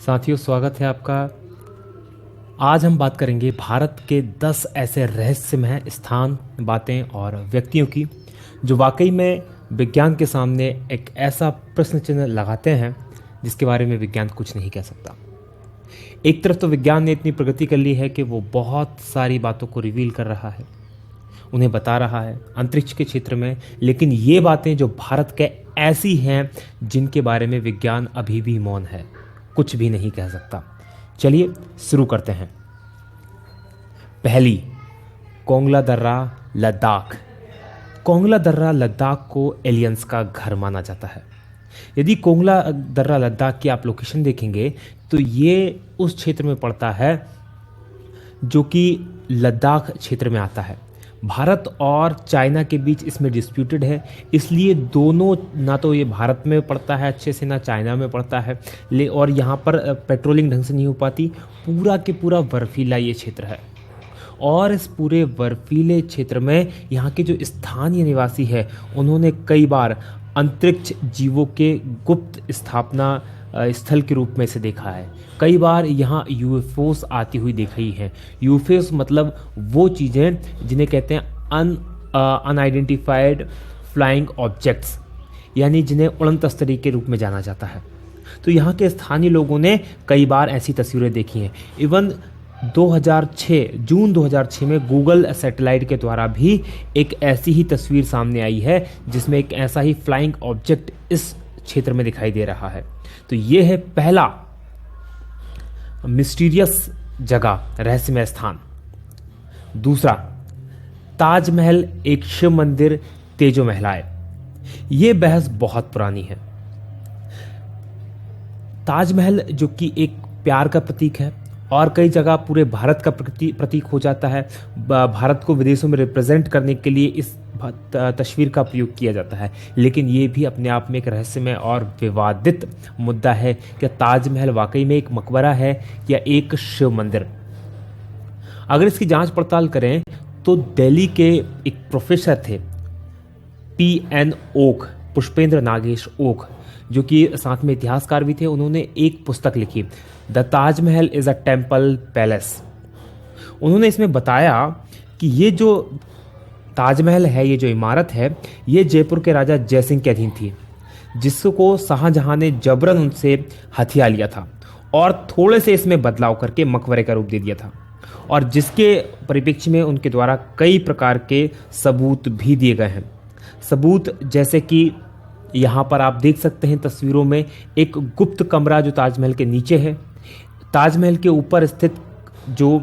साथियों, स्वागत है आपका। आज हम बात करेंगे भारत के 10 ऐसे रहस्यमय स्थान, बातें और व्यक्तियों की जो वाकई में विज्ञान के सामने एक ऐसा प्रश्न चिन्ह लगाते हैं जिसके बारे में विज्ञान कुछ नहीं कह सकता। एक तरफ तो विज्ञान ने इतनी प्रगति कर ली है कि वो बहुत सारी बातों को रिवील कर रहा है, उन्हें बता रहा है अंतरिक्ष के क्षेत्र में, लेकिन ये बातें जो भारत के ऐसी हैं जिनके बारे में विज्ञान अभी भी मौन है, कुछ भी नहीं कह सकता। चलिए शुरू करते हैं। पहली, कोंगला दर्रा, लद्दाख। कोंगला दर्रा लद्दाख को एलियंस का घर माना जाता है। यदि कोंगला दर्रा लद्दाख की आप लोकेशन देखेंगे तो ये उस क्षेत्र में पड़ता है जो कि लद्दाख क्षेत्र में आता है। भारत और चाइना के बीच इसमें डिस्प्यूटेड है, इसलिए दोनों, ना तो ये भारत में पड़ता है अच्छे से, ना चाइना में पड़ता है, और यहाँ पर पेट्रोलिंग ढंग से नहीं हो पाती। पूरा के पूरा बर्फीला ये क्षेत्र है और इस पूरे बर्फीले क्षेत्र में यहाँ के जो स्थानीय निवासी है उन्होंने कई बार अंतरिक्ष जीवों के गुप्त स्थापना स्थल के रूप में इसे देखा है। कई बार यहाँ यूएफओस आती हुई देखी है। यूएफओस मतलब वो चीज़ें जिन्हें कहते हैं अनआइडेंटिफाइड फ्लाइंग ऑब्जेक्ट्स, यानी जिन्हें उड़न तस्तरी के रूप में जाना जाता है। तो यहाँ के स्थानीय लोगों ने कई बार ऐसी तस्वीरें देखी हैं। इवन 2006 जून 2006 में गूगल सैटेलाइट के द्वारा भी एक ऐसी ही तस्वीर सामने आई है जिसमें एक ऐसा ही फ्लाइंग ऑब्जेक्ट इस क्षेत्र में दिखाई दे रहा है। तो ये है पहला मिस्टीरियस जगह, रहस्यमय स्थान। दूसरा, ताजमहल एक शिव मंदिर, तेजो महलाए। ये बहस बहुत पुरानी है। ताजमहल जो कि एक प्यार का प्रतीक है और कई जगह पूरे भारत का प्रतीक हो जाता है। भारत को विदेशों में रिप्रेजेंट करने के लिए इस तस्वीर का प्रयोग किया जाता है, लेकिन ये भी अपने आप में एक रहस्यमय और विवादित मुद्दा है कि ताजमहल वाकई में एक मकबरा है या एक शिव मंदिर। अगर इसकी जांच पड़ताल करें तो दिल्ली के एक प्रोफेसर थे, PN ओक, पुष्पेंद्र नागेश ओक, जो कि साथ में इतिहासकार भी थे। उन्होंने एक पुस्तक लिखी, the Taj Mahal is a temple palace. उन्होंने इसमें बताया कि ये जो ताजमहल है, ये जो इमारत है, ये जयपुर के राजा जयसिंह के अधीन थी, जिसको शाहजहां ने जबरन उनसे हथिया लिया था और थोड़े से इसमें बदलाव करके मकबरे का रूप दे दिया था, और जिसके परिप्रेक्ष्य में उनके द्वारा कई प्रकार के सबूत भी दिए गए हैं। सबूत जैसे कि यहाँ पर आप देख सकते हैं तस्वीरों में एक गुप्त कमरा जो ताजमहल के नीचे है। ताजमहल के ऊपर स्थित जो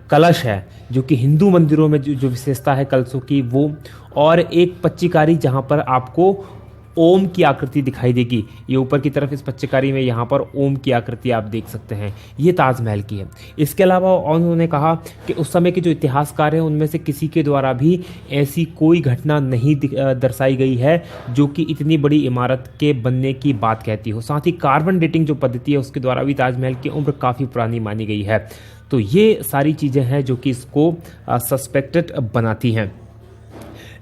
कलश है, जो कि हिंदू मंदिरों में जो विशेषता है कलशों की, वो, और एक पच्चीकारी जहाँ पर आपको ओम की आकृति दिखाई देगी। ये ऊपर की तरफ इस पच्चीकारी में यहाँ पर ओम की आकृति आप देख सकते हैं, ये ताजमहल की है। इसके अलावा उन्होंने कहा कि उस समय के जो इतिहासकार हैं उनमें से किसी के द्वारा भी ऐसी कोई घटना नहीं दर्शाई गई है जो कि इतनी बड़ी इमारत के बनने की बात कहती हो। साथ ही कार्बन डेटिंग जो पद्धति है उसके द्वारा भी ताजमहल की उम्र काफ़ी पुरानी मानी गई है। तो ये सारी चीज़ें हैं जो कि इसको सस्पेक्टेड बनाती हैं।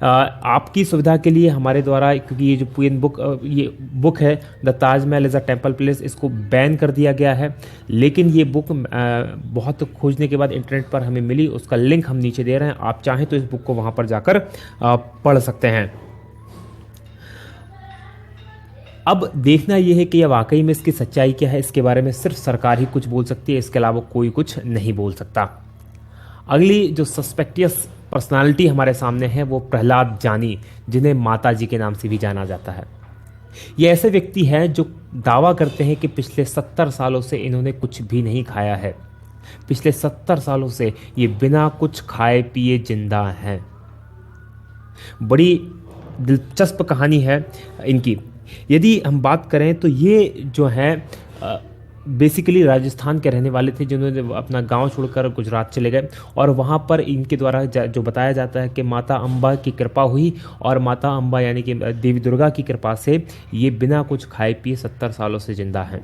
आपकी सुविधा के लिए हमारे द्वारा, क्योंकि ये जो ये बुक है the Taj Mahal is a temple palace, इसको बैन कर दिया गया है, लेकिन ये बुक बहुत खोजने के बाद इंटरनेट पर हमें मिली। उसका लिंक हम नीचे दे रहे हैं, आप चाहें तो इस बुक को वहाँ पर जाकर पढ़ सकते हैं। अब देखना यह है कि यह वाकई में इसकी सच्चाई क्या है। इसके बारे में सिर्फ सरकार ही कुछ बोल सकती है, इसके अलावा कोई कुछ नहीं बोल सकता। अगली जो सस्पेक्टियस पर्सनालिटी हमारे सामने है वो प्रहलाद जानी, जिन्हें माता जी के नाम से भी जाना जाता है। ये ऐसे व्यक्ति हैं जो दावा करते हैं कि पिछले 70 सालों से इन्होंने कुछ भी नहीं खाया है। पिछले 70 सालों से ये बिना कुछ खाए पिए जिंदा हैं। बड़ी दिलचस्प कहानी है इनकी। यदि हम बात करें तो ये जो हैं बेसिकली राजस्थान के रहने वाले थे, जिन्होंने अपना गांव छोड़कर गुजरात चले गए, और वहाँ पर इनके द्वारा जो बताया जाता है कि माता अम्बा की कृपा हुई, और माता अम्बा यानी कि देवी दुर्गा की कृपा से ये बिना कुछ खाए पिए 70 सालों से जिंदा हैं।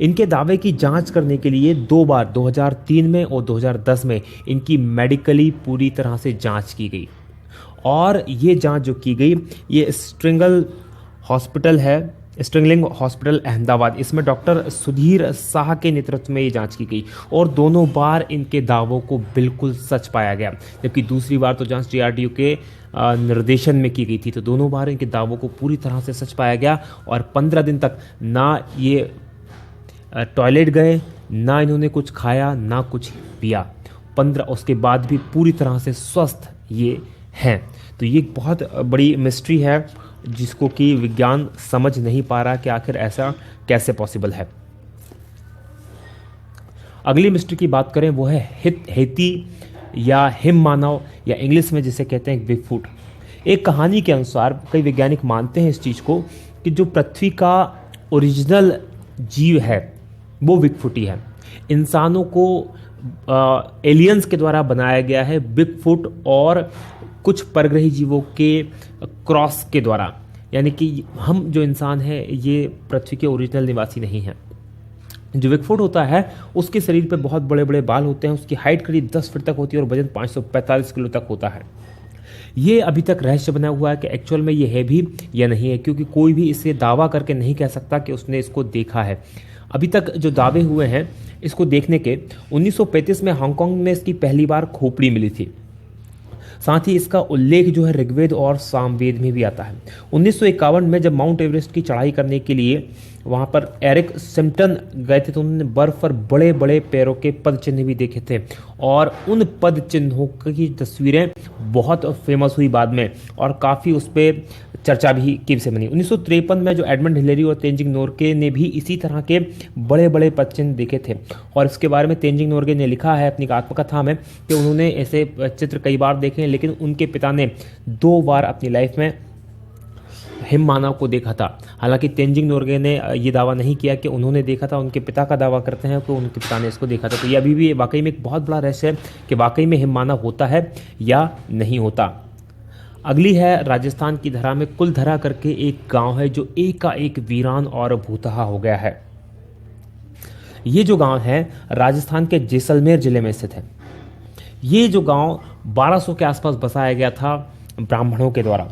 इनके दावे की जांच करने के लिए 2 बार 2003 में और 2010 में इनकी मेडिकली पूरी तरह से जांच की गई, और ये जांच जो की गई ये स्ट्रिंगल हॉस्पिटल है स्ट्रिंगलिंग हॉस्पिटल अहमदाबाद, इसमें डॉक्टर सुधीर शाह के नेतृत्व में ये जांच की गई और दोनों बार इनके दावों को बिल्कुल सच पाया गया। जबकि दूसरी बार तो जांच डीआरडीओ के निर्देशन में की गई थी, तो दोनों बार इनके दावों को पूरी तरह से सच पाया गया और 15 दिन तक ना ये टॉयलेट गए, ना इन्होंने कुछ खाया, ना कुछ पिया। 15 उसके बाद भी पूरी तरह से स्वस्थ ये हैं। तो ये एक बहुत बड़ी मिस्ट्री है जिसको कि विज्ञान समझ नहीं पा रहा कि आखिर ऐसा कैसे पॉसिबल है। अगली मिस्ट्री की बात करें वो है हेती या हिम मानव या इंग्लिश में जिसे कहते हैं बिगफुट। एक कहानी के अनुसार कई वैज्ञानिक मानते हैं इस चीज़ को कि जो पृथ्वी का ओरिजिनल जीव है वो बिगफुट ही है। इंसानों को एलियंस के द्वारा बनाया गया है बिगफुट और कुछ परग्रही जीवों के क्रॉस के द्वारा, यानी कि हम जो इंसान हैं ये पृथ्वी के ओरिजिनल निवासी नहीं हैं। जो बिगफुट होता है उसके शरीर पे बहुत बड़े बड़े बाल होते हैं, उसकी हाइट करीब 10 फीट तक होती है और वजन 545 किलो तक होता है। ये अभी तक रहस्य बना हुआ है कि एक्चुअल में ये है भी या नहीं है, क्योंकि कोई भी इसे दावा करके नहीं कह सकता कि उसने इसको देखा है। अभी तक जो दावे हुए हैं इसको देखने के, 1935 में हांगकांग में इसकी पहली बार खोपड़ी मिली थी। साथ ही इसका उल्लेख जो है ऋग्वेद और सामवेद में भी आता है। 1951 में जब माउंट एवरेस्ट की चढ़ाई करने के लिए वहाँ पर एरिक सिम्पटन गए थे तो उन्होंने बर्फ पर बड़े बड़े पैरों के पद चिन्ह भी देखे थे और उन पद चिन्हों की तस्वीरें बहुत फेमस हुई बाद में और काफ़ी उस पर चर्चा भी की से बनी। 1953 में जो एडमंड हिलेरी और तेंजिंग नोर्गे ने भी इसी तरह के बड़े बड़े पद चिन्ह देखे थे और इसके बारे में तेंजिंग नोर्गे ने लिखा है अपनी आत्मकथा में कि उन्होंने ऐसे चित्र कई बार देखे, लेकिन उनके पिता ने 2 बार अपनी लाइफ में हिम मानव को देखा था। हालांकि तेंजिंग नोर्गे ने ये दावा नहीं किया कि उन्होंने देखा था, उनके पिता का दावा करते हैं कि उनके पिता ने इसको देखा था। तो ये अभी भी वाकई में एक बहुत बड़ा रहस्य है कि वाकई में हिम मानव होता है या नहीं होता। अगली है राजस्थान की धरा में कुलधरा करके एक गांव है जो एकाएक वीरान और भूतहा हो गया है। ये जो गांव है राजस्थान के जैसलमेर जिले में स्थित है। ये जो गांव 1200 के आसपास बसाया गया था ब्राह्मणों के द्वारा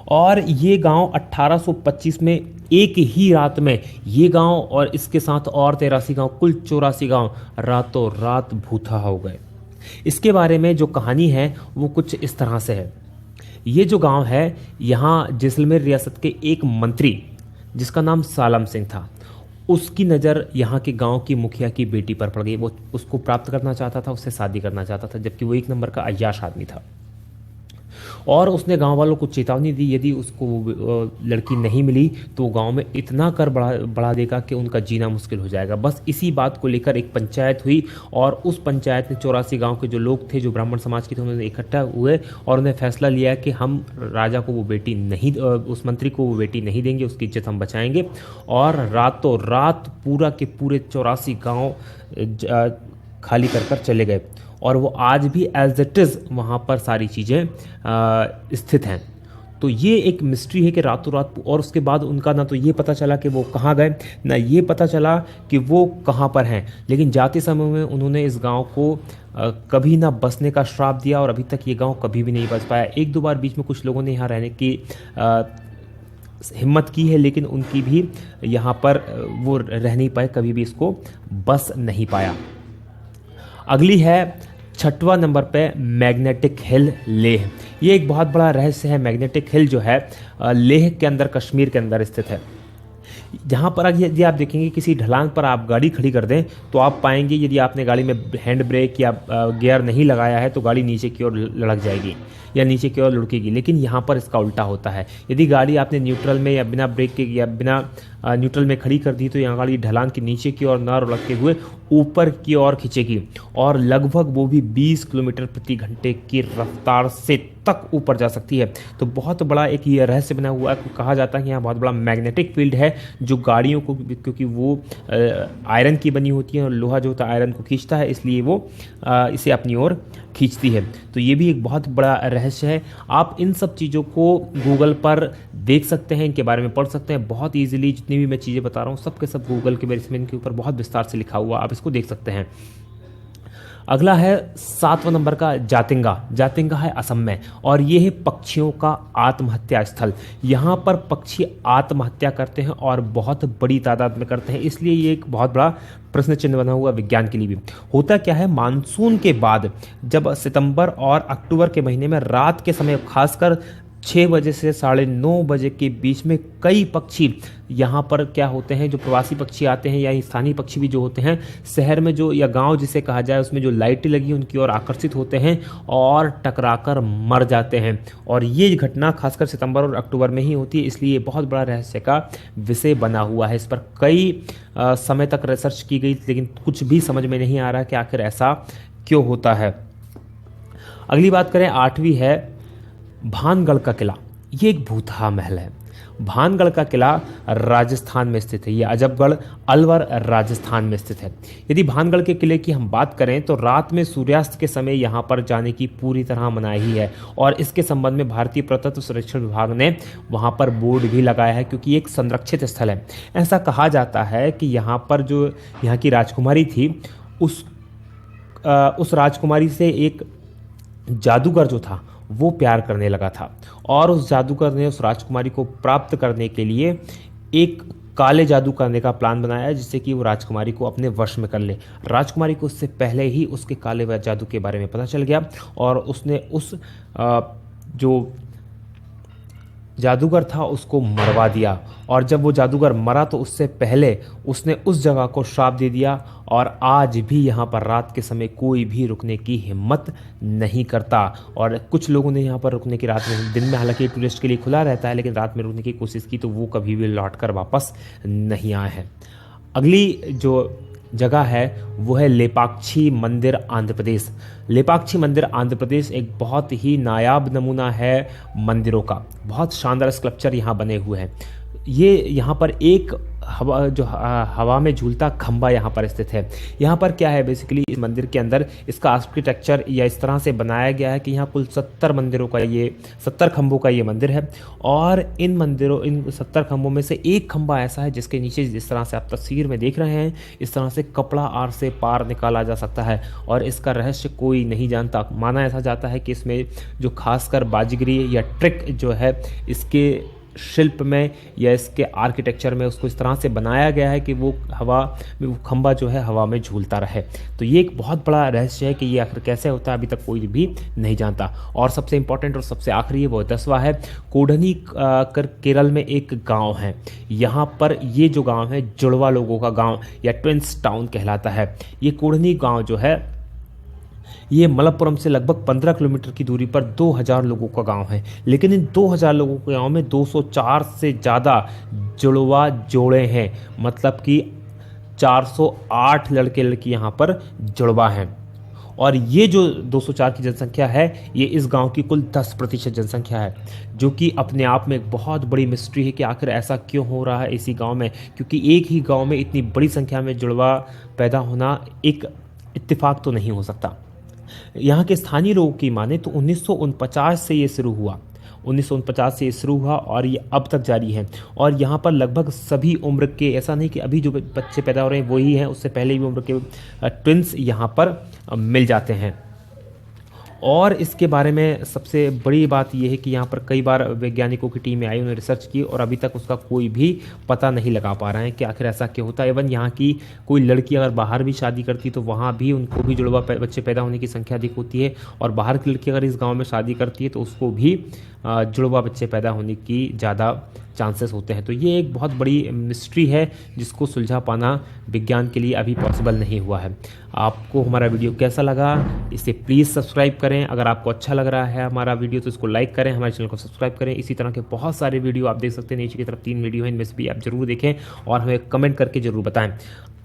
और ये गांव 1825 में एक ही रात में ये गांव और इसके साथ और 83 गांव, कुल 84 गांव रातों रात भूतहा हो गए। इसके बारे में जो कहानी है वो कुछ इस तरह से है। ये जो गांव है यहाँ जैसलमेर रियासत के एक मंत्री जिसका नाम सालम सिंह था, उसकी नज़र यहाँ के गांव की मुखिया की बेटी पर पड़ गई। वो उसको प्राप्त करना चाहता था, उससे शादी करना चाहता था, जबकि वो 1 नंबर का अय्याश आदमी था और उसने गांव वालों को चेतावनी दी यदि उसको लड़की नहीं मिली तो गांव में इतना कर बढ़ा देगा कि उनका जीना मुश्किल हो जाएगा। बस इसी बात को लेकर एक पंचायत हुई और उस पंचायत में 84 गांव के जो लोग थे जो ब्राह्मण समाज के थे उन्होंने इकट्ठा हुए और उन्हें फैसला लिया कि हम राजा को वो बेटी नहीं, उस मंत्री को वो बेटी नहीं देंगे, उसकी इज्जत हम बचाएंगे। और रातों रात पूरा के पूरे 84 गाँव खाली कर चले गए और वो आज भी एज इट इज़ वहाँ पर सारी चीज़ें स्थित हैं। तो ये एक मिस्ट्री है कि रातों रात, और उसके बाद उनका ना तो ये पता चला कि वो कहाँ गए, ना ये पता चला कि वो कहाँ पर हैं। लेकिन जाते समय में उन्होंने इस गांव को कभी ना बसने का श्राप दिया और अभी तक ये गांव कभी भी नहीं बस पाया। 1-2 बार बीच में कुछ लोगों ने यहाँ रहने की हिम्मत की है, लेकिन उनकी भी यहाँ पर वो रह नहीं पाए, कभी भी इसको बस नहीं पाया। अगली है 6वां नंबर पे मैग्नेटिक हिल लेह। ये एक बहुत बड़ा रहस्य है। मैग्नेटिक हिल जो है लेह के अंदर, कश्मीर के अंदर स्थित है। जहाँ पर यदि आप देखेंगे किसी ढलान पर आप गाड़ी खड़ी कर दें तो आप पाएंगे यदि आपने गाड़ी में हैंड ब्रेक या गियर नहीं लगाया है तो गाड़ी नीचे की ओर लुढ़क जाएगी या नीचे की ओर लुढ़केगी। लेकिन यहाँ पर इसका उल्टा होता है। यदि गाड़ी आपने न्यूट्रल में या बिना ब्रेक के या बिना न्यूट्रल में खड़ी कर दी तो यहाँ गाड़ी ढलान के नीचे की ओर न लुढ़कते हुए ऊपर की ओर खींचेगी और लगभग वो भी 20 किलोमीटर प्रति घंटे की रफ्तार से तक ऊपर जा सकती है। तो बहुत बड़ा एक ये रहस्य बना हुआ है। कहा जाता है कि यहाँ बहुत बड़ा मैग्नेटिक फील्ड है जो गाड़ियों को, क्योंकि वो आयरन की बनी होती है और लोहा जो होता है आयरन को खींचता है, इसलिए वो इसे अपनी ओर खींचती है। तो ये भी एक बहुत बड़ा रहस्य है। आप इन सब चीज़ों को गूगल पर देख सकते हैं, इनके बारे में पढ़ सकते हैं बहुत ईजिली। जितनी भी मैं चीज़ें बता रहा हूँ सब के सब गूगल के बेस में इनके ऊपर बहुत विस्तार से लिखा हुआ, आप इसको देख सकते हैं। अगला है 7वां नंबर का जातिंगा। जातिंगा है असम में और ये है पक्षियों का आत्महत्या स्थल। यहाँ पर पक्षी आत्महत्या करते हैं और बहुत बड़ी तादाद में करते हैं, इसलिए ये एक बहुत बड़ा प्रश्न चिन्ह बना हुआ विज्ञान के लिए भी। होता क्या है, मानसून के बाद जब सितंबर और अक्टूबर के महीने में रात के समय खासकर 6 बजे से 9:30 बजे के बीच में कई पक्षी यहाँ पर क्या होते हैं, जो प्रवासी पक्षी आते हैं या स्थानीय पक्षी भी जो होते हैं, शहर में जो या गांव जिसे कहा जाए उसमें जो लाइटें लगी उनकी ओर आकर्षित होते हैं और टकराकर मर जाते हैं। और ये घटना खासकर सितंबर और अक्टूबर में ही होती है, इसलिए ये बहुत बड़ा रहस्य का विषय बना हुआ है। इस पर कई समय तक रिसर्च की गई, लेकिन कुछ भी समझ में नहीं आ रहा कि आखिर ऐसा क्यों होता है। अगली बात करें, 8वीं है भानगढ़ का किला। ये एक भूतहा महल है। भानगढ़ का किला राजस्थान में स्थित है। ये अजबगढ़ अलवर राजस्थान में स्थित है। यदि भानगढ़ के किले की हम बात करें तो रात में सूर्यास्त के समय यहाँ पर जाने की पूरी तरह मनाही है और इसके संबंध में भारतीय पुरातत्व संरक्षण विभाग ने वहाँ पर बोर्ड भी लगाया है, क्योंकि एक संरक्षित स्थल है। ऐसा कहा जाता है कि यहाँ पर जो यहाँ की राजकुमारी थी उस राजकुमारी से एक जादूगर जो था वो प्यार करने लगा था और उस जादूगर ने उस राजकुमारी को प्राप्त करने के लिए एक काले जादू करने का प्लान बनाया, जिससे कि वो राजकुमारी को अपने वश में कर ले। राजकुमारी को उससे पहले ही उसके काले जादू के बारे में पता चल गया और उसने उस जो जादूगर था उसको मरवा दिया। और जब वो जादूगर मरा तो उससे पहले उसने उस जगह को श्राप दे दिया और आज भी यहाँ पर रात के समय कोई भी रुकने की हिम्मत नहीं करता। और कुछ लोगों ने यहाँ पर रुकने की, रात में, दिन में हालांकि टूरिस्ट के लिए खुला रहता है, लेकिन रात में रुकने की कोशिश की तो वो कभी भी लौट कर वापस नहीं आए हैं। अगली जो जगह है वो है लेपाक्षी मंदिर आंध्र प्रदेश। लेपाक्षी मंदिर आंध्र प्रदेश एक बहुत ही नायाब नमूना है मंदिरों का। बहुत शानदार स्कल्पचर यहाँ बने हुए हैं। ये यहाँ पर एक हवा में झूलता खंबा यहाँ पर स्थित है। यहाँ पर क्या है, बेसिकली इस मंदिर के अंदर इसका आर्किटेक्चर या इस तरह से बनाया गया है कि यहाँ कुल 70 खंभों का ये मंदिर है और इन 70 खंभों में से एक खंभा ऐसा है जिसके नीचे जिस तरह से आप तस्वीर में देख रहे हैं इस तरह से कपड़ा आर से पार निकाला जा सकता है और इसका रहस्य कोई नहीं जानता। माना ऐसा जाता है कि इसमें जो खासकर बाजीगरी या ट्रिक जो है इसके शिल्प में या इसके आर्किटेक्चर में उसको इस तरह से बनाया गया है कि वो खंभा जो है हवा में झूलता रहे। तो ये एक बहुत बड़ा रहस्य है कि ये आखिर कैसे होता है, अभी तक कोई भी नहीं जानता। और सबसे इंपॉर्टेंट और सबसे आखिरी है वो 10वां है कोडनी केरल में एक गांव है। यहाँ पर ये जो गांव है जुड़वा लोगों का गांव या ट्विंस टाउन कहलाता है। ये कोडनी गांव जो है ये मलप्पुरम से लगभग 15 किलोमीटर की दूरी पर 2000 लोगों का गांव है, लेकिन इन 2000 लोगों के गांव में 204 से ज़्यादा जुड़वा जोड़े हैं, मतलब कि 408 लड़के लड़की यहाँ पर जुड़वा हैं। और ये जो 204 की जनसंख्या है ये इस गांव की कुल 10% जनसंख्या है, जो कि अपने आप में एक बहुत बड़ी मिस्ट्री है कि आखिर ऐसा क्यों हो रहा है इसी गांव में, क्योंकि एक ही गांव में इतनी बड़ी संख्या में जुड़वा पैदा होना एक इत्तेफाक तो नहीं हो सकता। यहाँ के स्थानीय लोगों की माने तो 1949 से ये शुरू हुआ। 1949 से ये शुरू हुआ और ये अब तक जारी है। और यहाँ पर लगभग सभी उम्र के, ऐसा नहीं कि अभी जो बच्चे पैदा हो रहे हैं वही हैं, उससे पहले भी उम्र के ट्विंस यहाँ पर मिल जाते हैं। और इसके बारे में सबसे बड़ी बात यह है कि यहाँ पर कई बार वैज्ञानिकों की टीमें आई, उन्होंने रिसर्च की और अभी तक उसका कोई भी पता नहीं लगा पा रहे हैं कि आखिर ऐसा क्यों होता है। इवन यहाँ की कोई लड़की अगर बाहर भी शादी करती तो वहाँ भी उनको भी जुड़वा बच्चे पैदा होने की संख्या अधिक होती है, और बाहर की लड़की अगर इस गाँव में शादी करती है तो उसको भी जुड़वा बच्चे पैदा होने की ज़्यादा चांसेस होते हैं। तो ये एक बहुत बड़ी मिस्ट्री है जिसको सुलझा पाना विज्ञान के लिए अभी पॉसिबल नहीं हुआ है। आपको हमारा वीडियो कैसा लगा इसे प्लीज़ सब्सक्राइब करें। अगर आपको अच्छा लग रहा है हमारा वीडियो तो इसको लाइक करें, हमारे चैनल को सब्सक्राइब करें। इसी तरह के बहुत सारे वीडियो आप देख सकते हैं, नीचे की तरफ 3 वीडियो हैं, इनमें से भी आप जरूर देखें और हमें कमेंट करके ज़रूर बताएं।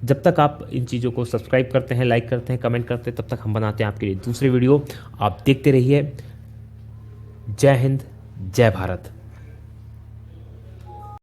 जब तक आप इन चीज़ों को सब्सक्राइब करते हैं, लाइक करते हैं, कमेंट करते हैं, तब तक हम बनाते हैं आपके लिए दूसरे वीडियो। आप देखते रहिए। जय हिंद, जय भारत।